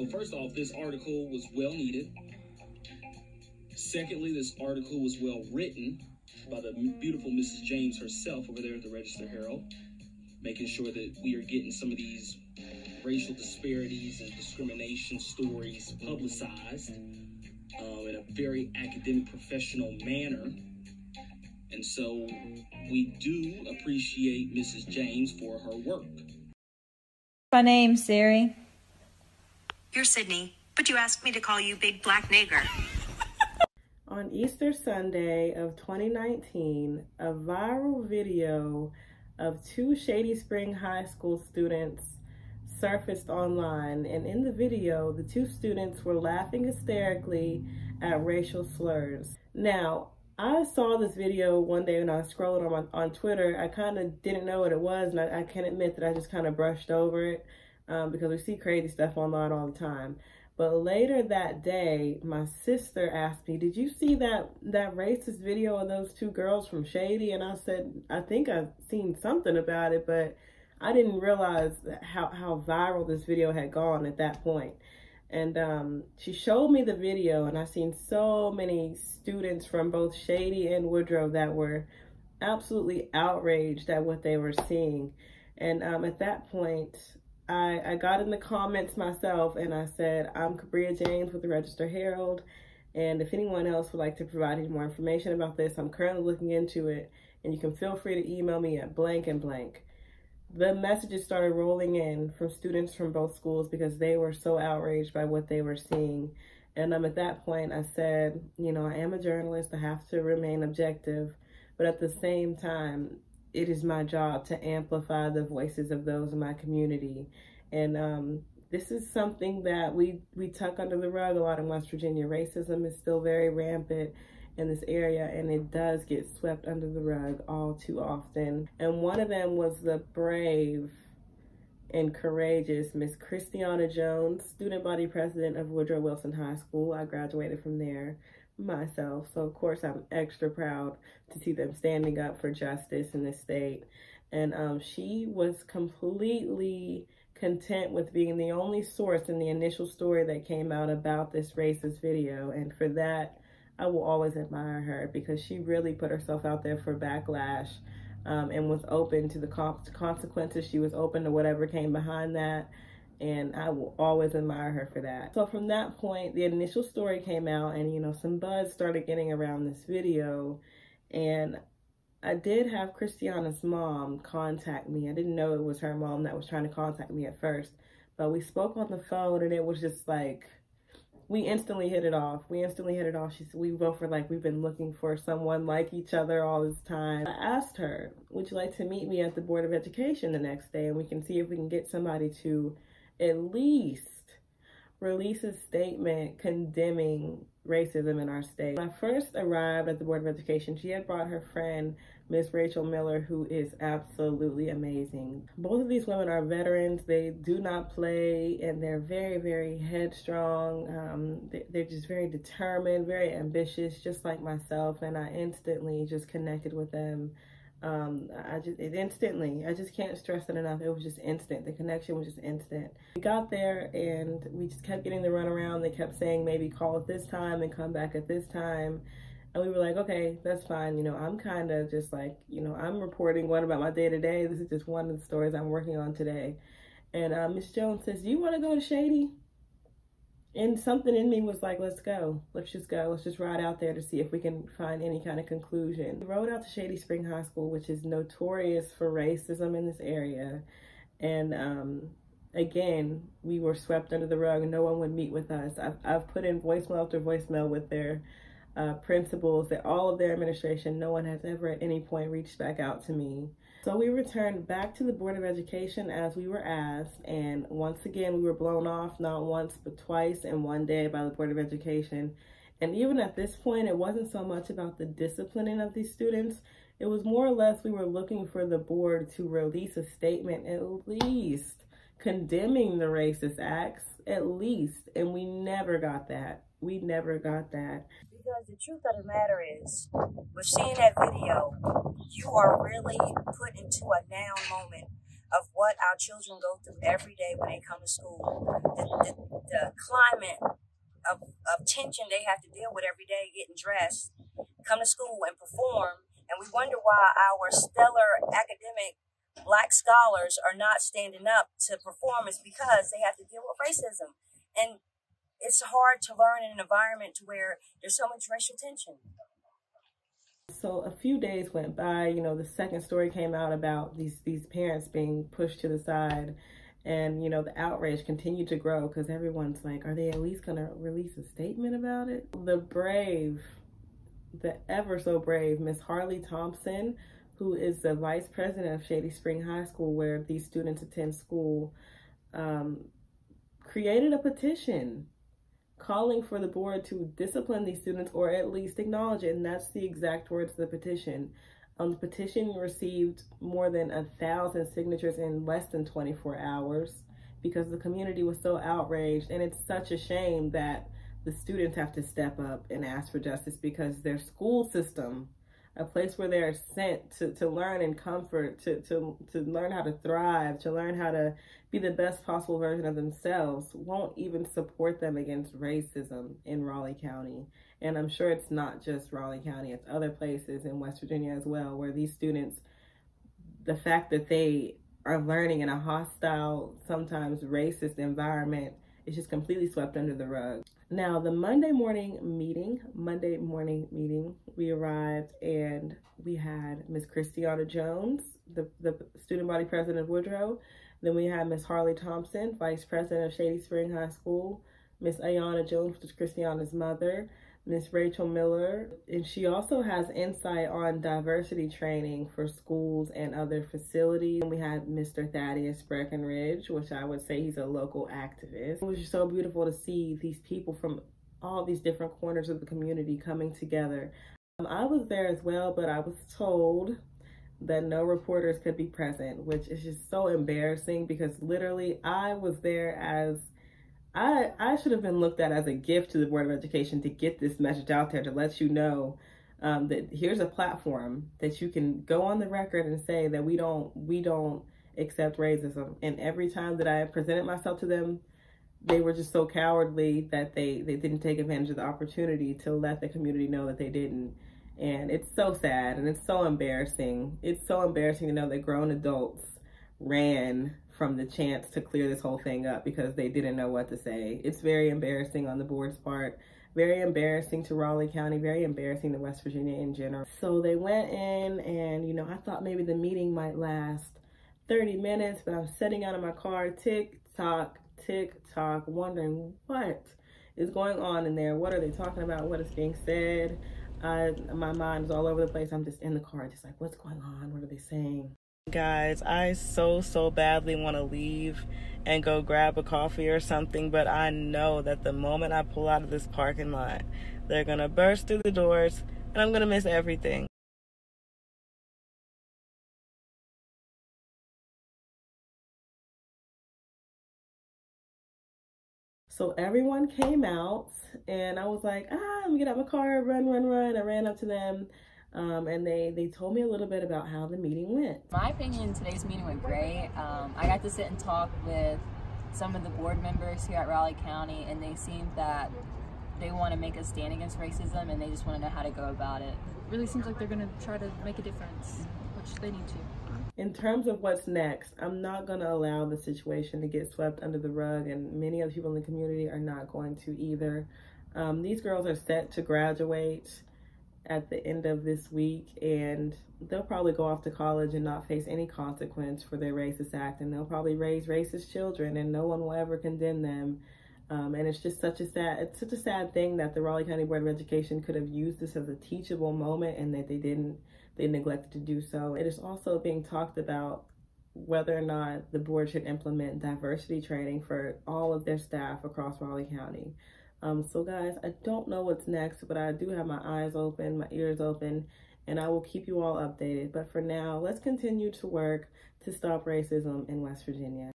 First off, this article was well needed. Secondly, this article was well written by the beautiful Mrs. James herself over there at the Register-Herald, making sure that we are getting some of these racial disparities and discrimination stories publicized in a very academic, professional manner. And so we do appreciate Mrs. James for her work. My name's Siri. You're Sydney, but you asked me to call you Big Black Nigger. On Easter Sunday of 2019, a viral video of two Shady Spring High School students surfaced online, and in the video, the two students were laughing hysterically at racial slurs. Now, I saw this video one day when I was scrolling on Twitter. I kind of didn't know what it was, and I can admit that I just kind of brushed over it because we see crazy stuff online all the time. But later that day, my sister asked me, "Did you see that racist video of those two girls from Shady?" And I said, "I think I've seen something about it," but I didn't realize how viral this video had gone at that point. And she showed me the video, and I seen so many students from both Shady and Woodrow that were absolutely outraged at what they were seeing. And at that point, I got in the comments myself, and I said, "I'm Cabria James with the Register-Herald, and if anyone else would like to provide any more information about this, I'm currently looking into it, and you can feel free to email me at blank and blank." The messages started rolling in from students from both schools because they were so outraged by what they were seeing. And at that point, I said, you know, I am a journalist. I have to remain objective. But at the same time, it is my job to amplify the voices of those in my community. And this is something that we tuck under the rug a lot in West Virginia. Racism is still very rampant in this area, and it does get swept under the rug all too often. And one of them was the brave and courageous Miss Christiana Jones, student body president of Woodrow Wilson High School. I graduated from there myself, so of course I'm extra proud to see them standing up for justice in this state. And she was completely content with being the only source in the initial story that came out about this racist video, and for that I will always admire her because she really put herself out there for backlash and was open to the consequences. She was open to whatever came behind that, and I will always admire her for that. So from that point, the initial story came out, and you know, some buzz started getting around this video, and I did have Christiana's mom contact me. I didn't know it was her mom that was trying to contact me at first, but we spoke on the phone, and it was just like, we instantly hit it off. She said, we both were like, we've been looking for someone like each other all this time. I asked her, would you like to meet me at the Board of Education the next day, and we can see if we can get somebody to at least release a statement condemning racism in our state. When I first arrived at the Board of Education, she had brought her friend, Miss Rachel Miller, who is absolutely amazing. Both of these women are veterans. They do not play, and they're very, very headstrong. They're just very determined, very ambitious, just like myself, and I instantly just connected with them. I just can't stress it enough. It was just instant. The connection was just instant. We got there and we just kept getting the runaround. They kept saying maybe call at this time and come back at this time. And we were like, okay, that's fine. You know, I'm kind of just like, you know, I'm reporting one about my day to day. This is just one of the stories I'm working on today. And Miss Jones says, do you want to go to Shady? And something in me was like, let's go. Let's just go. Let's just ride out there to see if we can find any kind of conclusion. We rode out to Shady Spring High School, which is notorious for racism in this area. And again, we were swept under the rug and no one would meet with us. I've put in voicemail after voicemail with their principals, that all of their administration, no one has ever at any point reached back out to me. So we returned back to the Board of Education as we were asked, and once again we were blown off not once but twice in one day by the Board of Education. And even at this point, it wasn't so much about the disciplining of these students. It was more or less we were looking for the board to release a statement at least condemning the racist acts, at least, and we never got that. We never got that. Because the truth of the matter is, with seeing that video, you are really put into a down moment of what our children go through every day when they come to school, the climate of tension they have to deal with every day, getting dressed, come to school and perform. And we wonder why our stellar academic Black scholars are not standing up to perform. Is because they have to deal with racism. And it's hard to learn in an environment to where there's so much racial tension. So a few days went by, you know, the second story came out about these parents being pushed to the side. And, you know, the outrage continued to grow because everyone's like, are they at least going to release a statement about it? The ever so brave Miss Harley Thompson, who is the vice president of Shady Spring High School, where these students attend school, created a petition calling for the board to discipline these students or at least acknowledge it. And that's the exact words of the petition. The petition received more than 1,000 signatures in less than 24 hours because the community was so outraged. And it's such a shame that the students have to step up and ask for justice because their school system, a place where they're sent to learn in comfort, to learn how to thrive, to learn how to be the best possible version of themselves, won't even support them against racism in Raleigh County. And I'm sure it's not just Raleigh County, it's other places in West Virginia as well, where these students, the fact that they are learning in a hostile, sometimes racist environment, is just completely swept under the rug. Now, the Monday morning meeting, we arrived and we had Miss Christiana Jones, the student body president of Woodrow. Then we had Miss Harley Thompson, vice president of Shady Spring High School, Miss Ayana Jones, which is Christiana's mother, Miss Rachel Miller, and she also has insight on diversity training for schools and other facilities. And we had Mr. Thaddeus Breckenridge, which I would say he's a local activist. It was just so beautiful to see these people from all these different corners of the community coming together. I was there as well, but I was told that no reporters could be present, which is just so embarrassing because literally I was there as I should have been looked at as a gift to the Board of Education to get this message out there, to let you know that here's a platform that you can go on the record and say that we don't accept racism. And every time that I presented myself to them, they were just so cowardly that they didn't take advantage of the opportunity to let the community know that they didn't. And it's so sad and it's so embarrassing. It's so embarrassing to know that grown adults ran from the chance to clear this whole thing up because they didn't know what to say. It's very embarrassing on the board's part, very embarrassing to Raleigh County, very embarrassing to West Virginia in general. So they went in and, you know, I thought maybe the meeting might last 30 minutes, but I'm sitting out of my car, tick tock, wondering what is going on in there. What are they talking about? What is being said? My mind is all over the place. I'm just in the car, just like, what's going on? What are they saying? Guys, I so badly want to leave and go grab a coffee or something, but I know that the moment I pull out of this parking lot, they're gonna burst through the doors and I'm gonna miss everything. So everyone came out and I was like, let me get out my car, run. I ran up to them. And they told me a little bit about how the meeting went. My opinion, today's meeting went great. I got to sit and talk with some of the board members here at Raleigh County, and they seemed that they want to make a stand against racism, and they just want to know how to go about it. It really seems like they're going to try to make a difference, which they need to. In terms of what's next, I'm not going to allow the situation to get swept under the rug, and many other people in the community are not going to either. These girls are set to graduate at the end of this week, and they'll probably go off to college and not face any consequence for their racist act, and they'll probably raise racist children and no one will ever condemn them. And it's just such a sad thing that the Raleigh County Board of Education could have used this as a teachable moment and that they neglected to do so. It is also being talked about whether or not the board should implement diversity training for all of their staff across Raleigh County. So guys, I don't know what's next, but I do have my eyes open, my ears open, and I will keep you all updated. But for now, let's continue to work to stop racism in West Virginia.